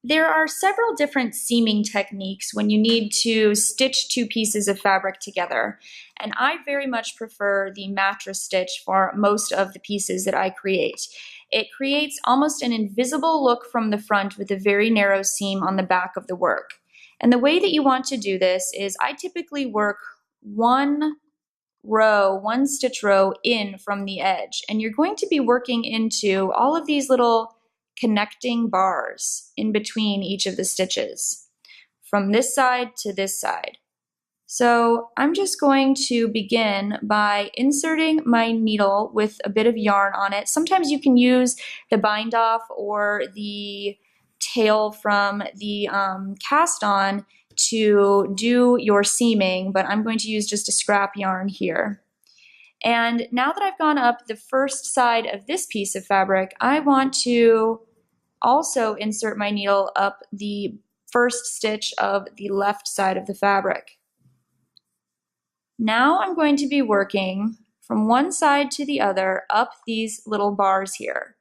There are several different seaming techniques when you need to stitch two pieces of fabric together, and I very much prefer the mattress stitch for most of the pieces that I create. It creates almost an invisible look from the front with a very narrow seam on the back of the work. And the way that you want to do this is I typically work one stitch row in from the edge, and you're going to be working into all of these little connecting bars in between each of the stitches from this side to this side. So I'm just going to begin by inserting my needle with a bit of yarn on it. Sometimes you can use the bind off or the tail from the cast on to do your seaming, but I'm going to use just a scrap yarn here. And now that I've gone up the first side of this piece of fabric, I want to also insert my needle up the first stitch of the left side of the fabric. Now I'm going to be working from one side to the other up these little bars here.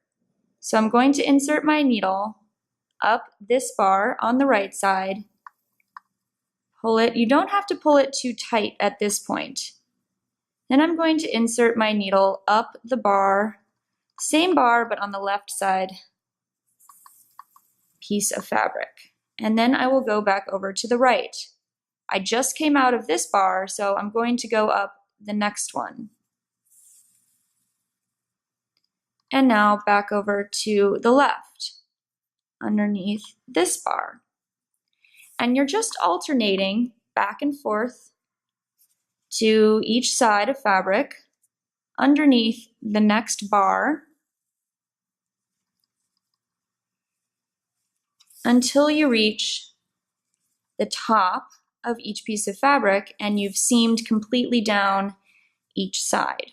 So I'm going to insert my needle up this bar on the right side, pull it. You don't have to pull it too tight at this point. Then I'm going to insert my needle up the bar, same bar but on the left side piece of fabric. And then I will go back over to the right. I just came out of this bar, so I'm going to go up the next one. And now back over to the left, underneath this bar. And you're just alternating back and forth to each side of fabric underneath the next bar until you reach the top of each piece of fabric and you've seamed completely down each side.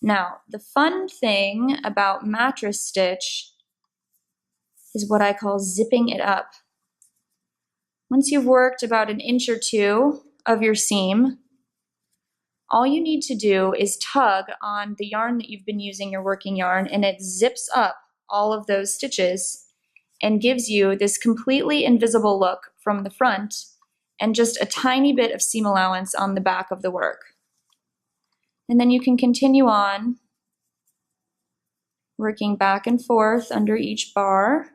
Now, the fun thing about mattress stitch is what I call zipping it up. Once you've worked about an inch or two of your seam, all you need to do is tug on the yarn that you've been using, your working yarn, and it zips up all of those stitches and gives you this completely invisible look from the front and just a tiny bit of seam allowance on the back of the work. And then you can continue on working back and forth under each bar.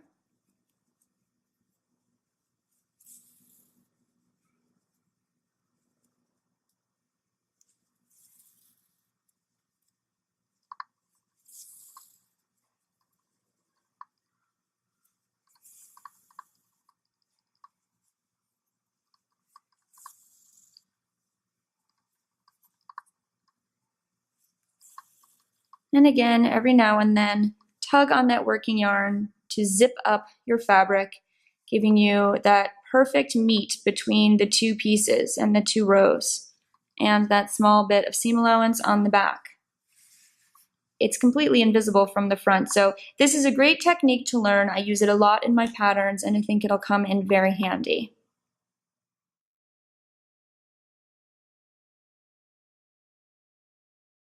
And again, every now and then, tug on that working yarn to zip up your fabric, giving you that perfect meet between the two pieces and the two rows, and that small bit of seam allowance on the back. It's completely invisible from the front, so this is a great technique to learn. I use it a lot in my patterns, and I think it'll come in very handy.